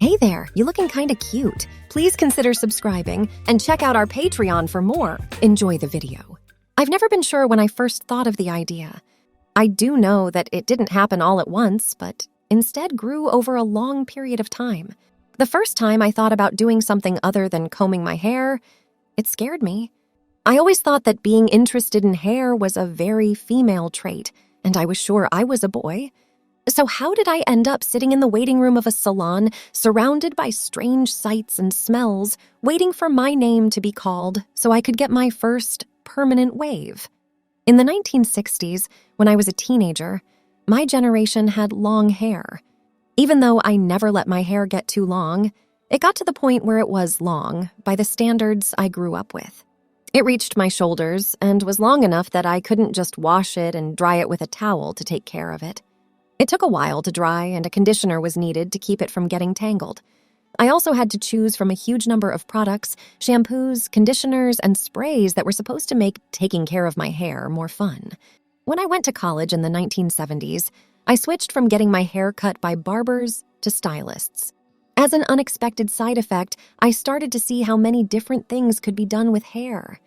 Hey there, you looking kinda cute. Please consider subscribing and check out our Patreon for more. Enjoy the video. I've never been sure when I first thought of the idea. I do know that it didn't happen all at once, but instead grew over a long period of time. The first time I thought about doing something other than combing my hair, it scared me. I always thought that being interested in hair was a very female trait, and I was sure I was a boy. So how did I end up sitting in the waiting room of a salon, surrounded by strange sights and smells, waiting for my name to be called so I could get my first permanent wave? In the 1960s, when I was a teenager, my generation had long hair. Even though I never let my hair get too long, it got to the point where it was long by the standards I grew up with. It reached my shoulders and was long enough that I couldn't just wash it and dry it with a towel to take care of it. It took a while to dry, and a conditioner was needed to keep it from getting tangled. I also had to choose from a huge number of products, shampoos, conditioners, and sprays that were supposed to make taking care of my hair more fun. When I went to college in the 1970s, I switched from getting my hair cut by barbers to stylists. As an unexpected side effect, I started to see how many different things could be done with hair.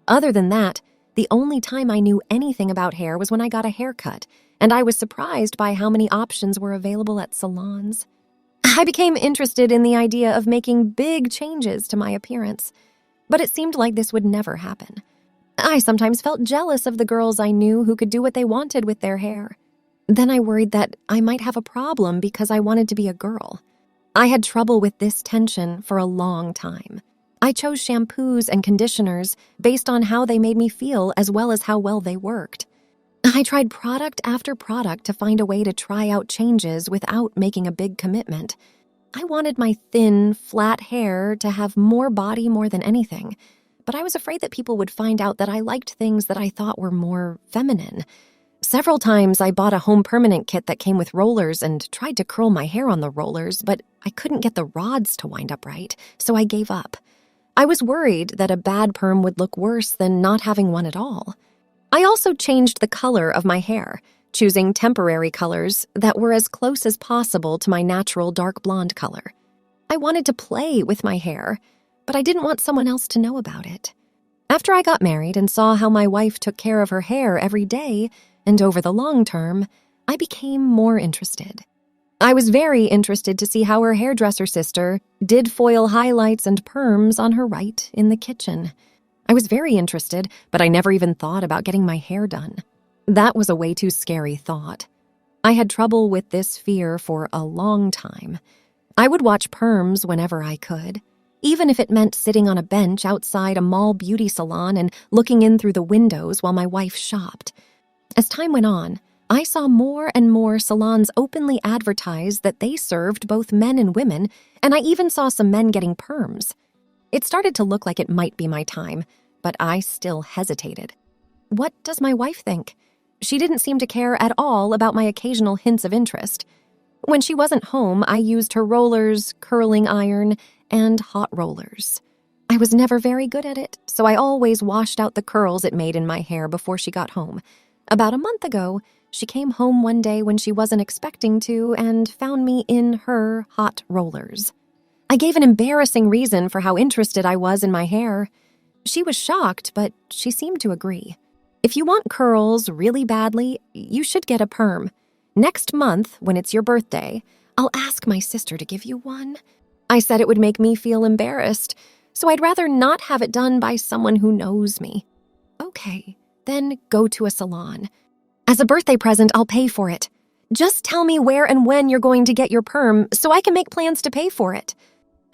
Other than that, the only time I knew anything about hair was when I got a haircut, and I was surprised by how many options were available at salons. I became interested in the idea of making big changes to my appearance, but it seemed like this would never happen. I sometimes felt jealous of the girls I knew who could do what they wanted with their hair. Then I worried that I might have a problem because I wanted to be a girl. I had trouble with this tension for a long time. I chose shampoos and conditioners based on how they made me feel as well as how well they worked. I tried product after product to find a way to try out changes without making a big commitment. I wanted my thin, flat hair to have more body more than anything, but I was afraid that people would find out that I liked things that I thought were more feminine. Several times I bought a home permanent kit that came with rollers and tried to curl my hair on the rollers, but I couldn't get the rods to wind up right, so I gave up. I was worried that a bad perm would look worse than not having one at all. I also changed the color of my hair, choosing temporary colors that were as close as possible to my natural dark blonde color. I wanted to play with my hair, but I didn't want someone else to know about it. After I got married and saw how my wife took care of her hair every day and over the long term, I became more interested. I was very interested to see how her hairdresser sister did foil highlights and perms on her right in the kitchen. I was very interested, but I never even thought about getting my hair done. That was a way too scary thought. I had trouble with this fear for a long time. I would watch perms whenever I could, even if it meant sitting on a bench outside a mall beauty salon and looking in through the windows while my wife shopped. As time went on, I saw more and more salons openly advertise that they served both men and women, and I even saw some men getting perms. It started to look like it might be my time, but I still hesitated. What does my wife think? She didn't seem to care at all about my occasional hints of interest. When she wasn't home, I used her rollers, curling iron, and hot rollers. I was never very good at it, so I always washed out the curls it made in my hair before she got home. About a month ago, she came home one day when she wasn't expecting to and found me in her hot rollers. I gave an embarrassing reason for how interested I was in my hair. She was shocked, but she seemed to agree. If you want curls really badly, you should get a perm. Next month, when it's your birthday, I'll ask my sister to give you one. I said it would make me feel embarrassed, so I'd rather not have it done by someone who knows me. Okay, then go to a salon. As a birthday present, I'll pay for it. Just tell me where and when you're going to get your perm so I can make plans to pay for it.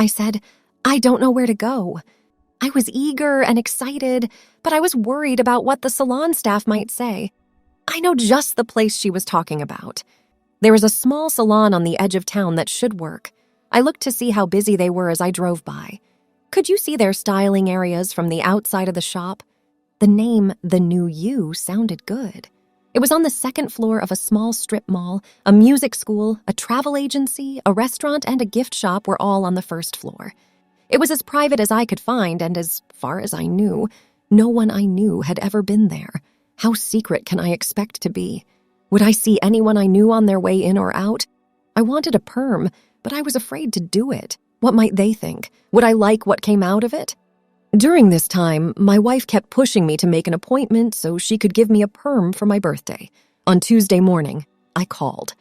I said, I don't know where to go. I was eager and excited, but I was worried about what the salon staff might say. I know just the place she was talking about. There was a small salon on the edge of town that should work. I looked to see how busy they were as I drove by. Could you see their styling areas from the outside of the shop? The name, The New You, sounded good. It was on the second floor of a small strip mall. A music school, a travel agency, a restaurant, and a gift shop were all on the first floor. It was as private as I could find, and as far as I knew, no one I knew had ever been there. How secret can I expect to be? Would I see anyone I knew on their way in or out? I wanted a perm, but I was afraid to do it. What might they think? Would I like what came out of it? During this time, my wife kept pushing me to make an appointment so she could give me a perm for my birthday. On Tuesday morning, I called.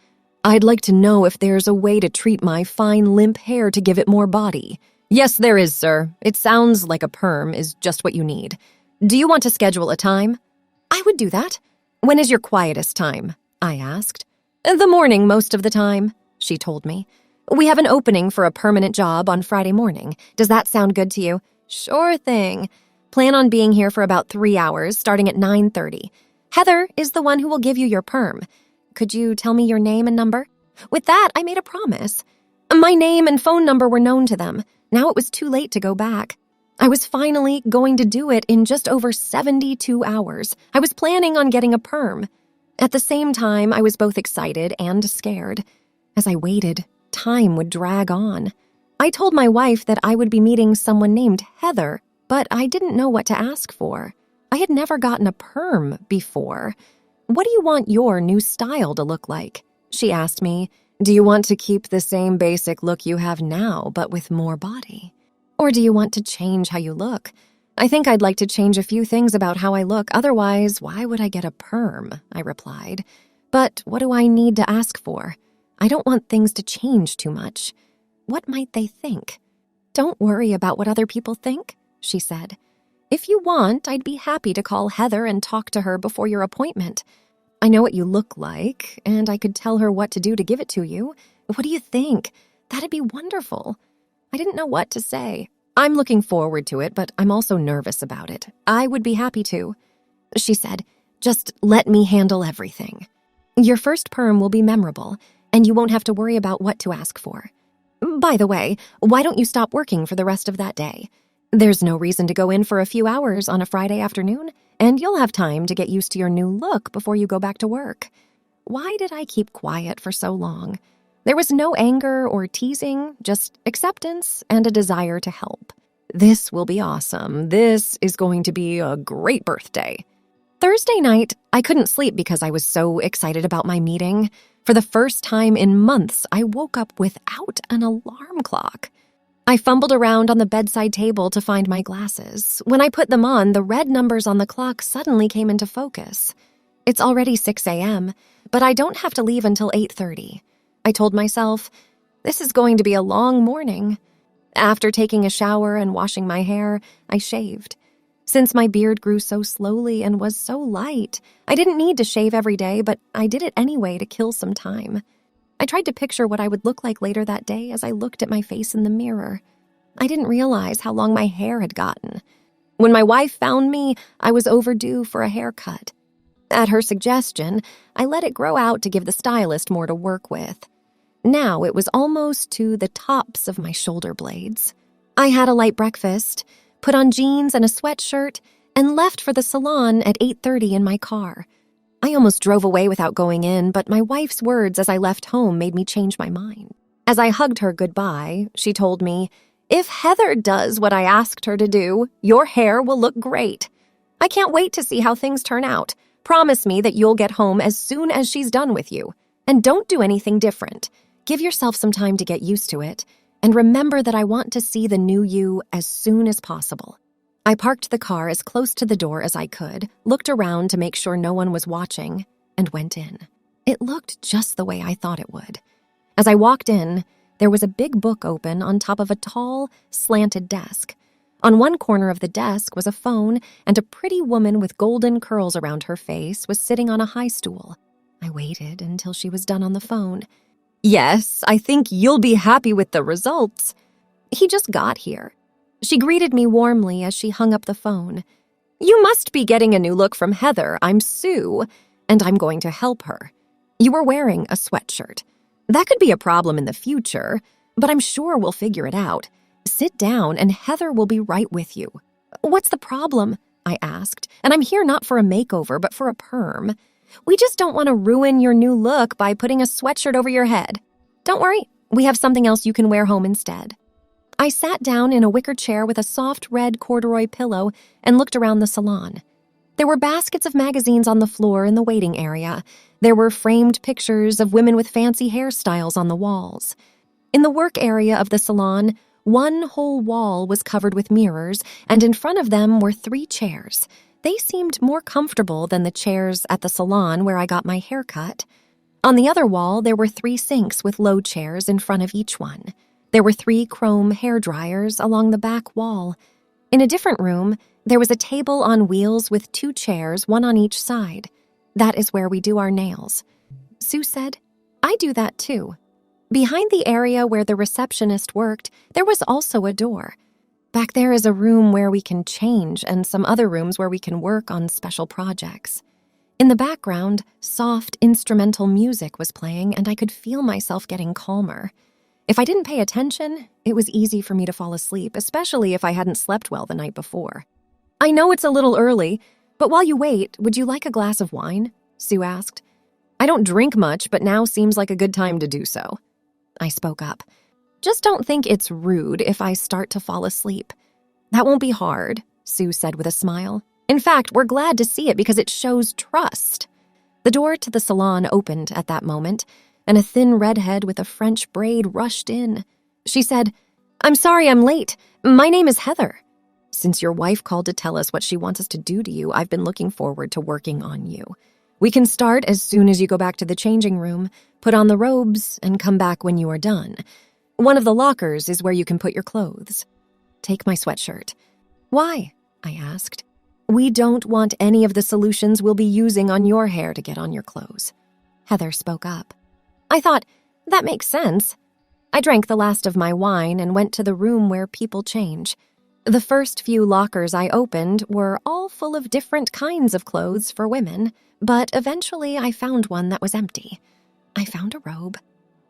I'd like to know if there's a way to treat my fine, limp hair to give it more body. Yes, there is, sir. It sounds like a perm is just what you need. Do you want to schedule a time? I would do that. When is your quietest time? I asked. The morning most of the time, she told me. We have an opening for a permanent job on Friday morning. Does that sound good to you? Sure thing. Plan on being here for about 3 hours, starting at 9:30. Heather is the one who will give you your perm. Could you tell me your name and number? With that, I made a promise. My name and phone number were known to them. Now it was too late to go back. I was finally going to do it in just over 72 hours. I was planning on getting a perm. At the same time, I was both excited and scared. As I waited, time would drag on. I told my wife that I would be meeting someone named Heather, but I didn't know what to ask for. I had never gotten a perm before. What do you want your new style to look like? She asked me. Do you want to keep the same basic look you have now, but with more body? Or do you want to change how you look? I think I'd like to change a few things about how I look. Otherwise, why would I get a perm? I replied. But what do I need to ask for? I don't want things to change too much. What might they think? Don't worry about what other people think, she said. If you want, I'd be happy to call Heather and talk to her before your appointment. I know what you look like, and I could tell her what to do to give it to you. What do you think? That'd be wonderful. I didn't know what to say. I'm looking forward to it, but I'm also nervous about it. I would be happy to. She said, just let me handle everything. Your first perm will be memorable, and you won't have to worry about what to ask for. By the way, why don't you stop working for the rest of that day? There's no reason to go in for a few hours on a Friday afternoon, and you'll have time to get used to your new look before you go back to work. Why did I keep quiet for so long? There was no anger or teasing, just acceptance and a desire to help. This will be awesome. This is going to be a great birthday. Thursday night, I couldn't sleep because I was so excited about my meeting. For the first time in months, I woke up without an alarm clock. I fumbled around on the bedside table to find my glasses. When I put them on, the red numbers on the clock suddenly came into focus. It's already 6 a.m., but I don't have to leave until 8:30. I told myself, this is going to be a long morning. After taking a shower and washing my hair, I shaved. Since my beard grew so slowly and was so light, I didn't need to shave every day, but I did it anyway to kill some time. I tried to picture what I would look like later that day as I looked at my face in the mirror. I didn't realize how long my hair had gotten. When my wife found me, I was overdue for a haircut. At her suggestion, I let it grow out to give the stylist more to work with. Now it was almost to the tops of my shoulder blades. I had a light breakfast, put on jeans and a sweatshirt, and left for the salon at 8:30 in my car. I almost drove away without going in, but my wife's words as I left home made me change my mind. As I hugged her goodbye, she told me, "If Heather does what I asked her to do, your hair will look great. I can't wait to see how things turn out. Promise me that you'll get home as soon as she's done with you. And don't do anything different. Give yourself some time to get used to it. And remember that I want to see the new you as soon as possible." I parked the car as close to the door as I could, looked around to make sure no one was watching, and went in. It looked just the way I thought it would. As I walked in, there was a big book open on top of a tall, slanted desk. On one corner of the desk was a phone, and a pretty woman with golden curls around her face was sitting on a high stool. I waited until she was done on the phone. "Yes, I think you'll be happy with the results. He just got here." She greeted me warmly as she hung up the phone. "You must be getting a new look from Heather. I'm Sue, and I'm going to help her. You were wearing a sweatshirt. That could be a problem in the future, but I'm sure we'll figure it out. Sit down, and Heather will be right with you." "What's the problem?" I asked. "And I'm here not for a makeover, but for a perm. We just don't want to ruin your new look by putting a sweatshirt over your head. Don't worry, we have something else you can wear home instead." I sat down in a wicker chair with a soft red corduroy pillow and looked around the salon. There were baskets of magazines on the floor in the waiting area. There were framed pictures of women with fancy hairstyles on the walls. In the work area of the salon, one whole wall was covered with mirrors, and in front of them were 3 chairs. They seemed more comfortable than the chairs at the salon where I got my hair cut. On the other wall, there were 3 sinks with low chairs in front of each one. There were 3 chrome hair dryers along the back wall. In a different room, there was a table on wheels with 2 chairs, one on each side. That is where we do our nails. Sue said, I do that too. Behind the area where the receptionist worked, there was also a door. Back there is a room where we can change and some other rooms where we can work on special projects. In the background, soft instrumental music was playing and I could feel myself getting calmer. If I didn't pay attention, it was easy for me to fall asleep, especially if I hadn't slept well the night before. I know it's a little early, but while you wait, would you like a glass of wine? Sue asked. I don't drink much, but now seems like a good time to do so. I spoke up. Just don't think it's rude if I start to fall asleep. That won't be hard, Sue said with a smile. In fact, we're glad to see it because it shows trust. The door to the salon opened at that moment, and a thin redhead with a French braid rushed in. She said, I'm sorry I'm late. My name is Heather. Since your wife called to tell us what she wants us to do to you, I've been looking forward to working on you. We can start as soon as you go back to the changing room, put on the robes, and come back when you are done. One of the lockers is where you can put your clothes. Take my sweatshirt. Why? I asked. We don't want any of the solutions we'll be using on your hair to get on your clothes. Heather spoke up. I thought, that makes sense. I drank the last of my wine and went to the room where people change. The first few lockers I opened were all full of different kinds of clothes for women, but eventually I found one that was empty. I found a robe.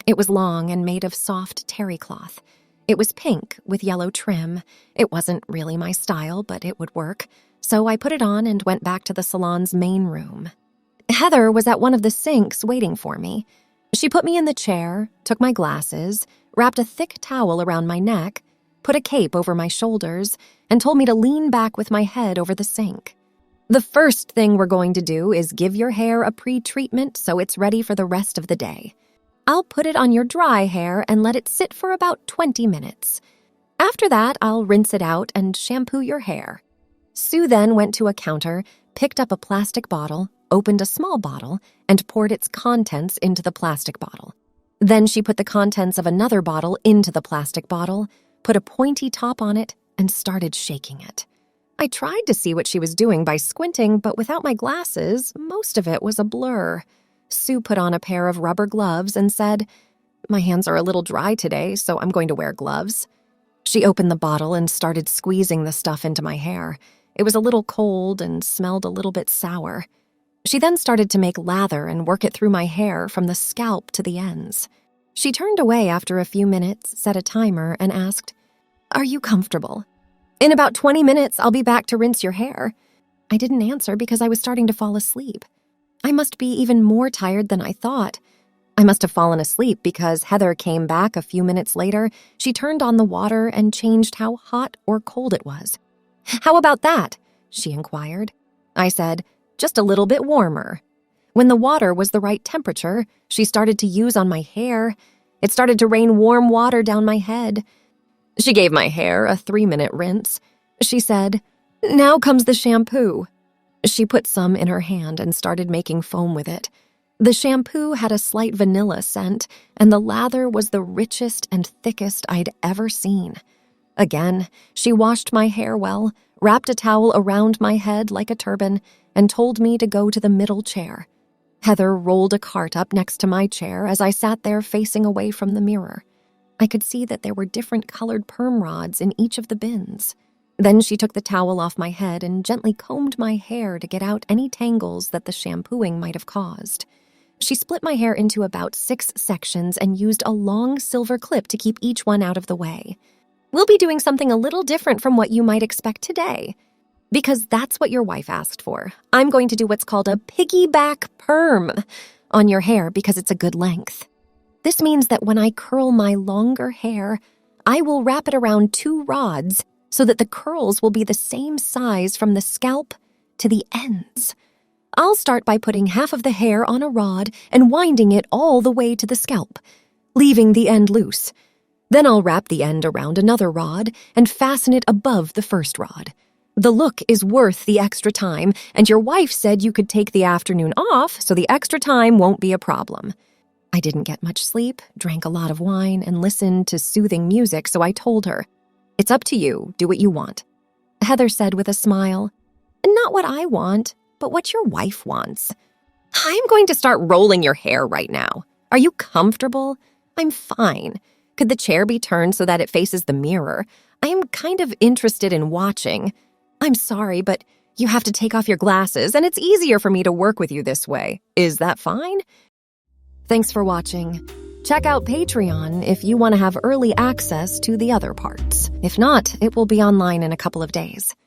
It was long and made of soft terry cloth. It was pink with yellow trim. It wasn't really my style, but it would work, so I put it on and went back to the salon's main room. Heather was at one of the sinks waiting for me. She put me in the chair, took my glasses, wrapped a thick towel around my neck, put a cape over my shoulders, and told me to lean back with my head over the sink. The first thing we're going to do is give your hair a pre-treatment so it's ready for the rest of the day. I'll put it on your dry hair and let it sit for about 20 minutes. After that, I'll rinse it out and shampoo your hair. Sue then went to a counter, picked up a plastic bottle, opened a small bottle, and poured its contents into the plastic bottle. Then she put the contents of another bottle into the plastic bottle, put a pointy top on it, and started shaking it. I tried to see what she was doing by squinting, but without my glasses, most of it was a blur. Sue put on a pair of rubber gloves and said, My hands are a little dry today, so I'm going to wear gloves. She opened the bottle and started squeezing the stuff into my hair. It was a little cold and smelled a little bit sour. She then started to make lather and work it through my hair from the scalp to the ends. She turned away after a few minutes, set a timer, and asked, Are you comfortable? In about 20 minutes, I'll be back to rinse your hair. I didn't answer because I was starting to fall asleep. I must be even more tired than I thought. I must have fallen asleep because Heather came back a few minutes later. She turned on the water and changed how hot or cold it was. How about that? She inquired. I said, just a little bit warmer. When the water was the right temperature, she started to use on my hair. It started to rain warm water down my head. She gave my hair a 3-minute rinse. She said, Now comes the shampoo. She put some in her hand and started making foam with it. The shampoo had a slight vanilla scent, and the lather was the richest and thickest I'd ever seen. Again, she washed my hair well, wrapped a towel around my head like a turban, and told me to go to the middle chair. Heather rolled a cart up next to my chair as I sat there facing away from the mirror. I could see that there were different colored perm rods in each of the bins. Then she took the towel off my head and gently combed my hair to get out any tangles that the shampooing might have caused. She split my hair into about 6 sections and used a long silver clip to keep each one out of the way. We'll be doing something a little different from what you might expect today. Because that's what your wife asked for. I'm going to do what's called a piggyback perm on your hair because it's a good length. This means that when I curl my longer hair, I will wrap it around 2 rods so that the curls will be the same size from the scalp to the ends. I'll start by putting half of the hair on a rod and winding it all the way to the scalp, leaving the end loose. Then I'll wrap the end around another rod and fasten it above the first rod. The look is worth the extra time, and your wife said you could take the afternoon off so the extra time won't be a problem. I didn't get much sleep, drank a lot of wine, and listened to soothing music, so I told her, "It's up to you, do what you want." Heather said with a smile, "Not what I want, but what your wife wants." "I'm going to start rolling your hair right now. Are you comfortable?" "I'm fine. Could the chair be turned so that it faces the mirror? I am kind of interested in watching." "I'm sorry, but you have to take off your glasses, and it's easier for me to work with you this way. Is that fine?" Thanks for watching. Check out Patreon if you want to have early access to the other parts. If not, it will be online in a couple of days.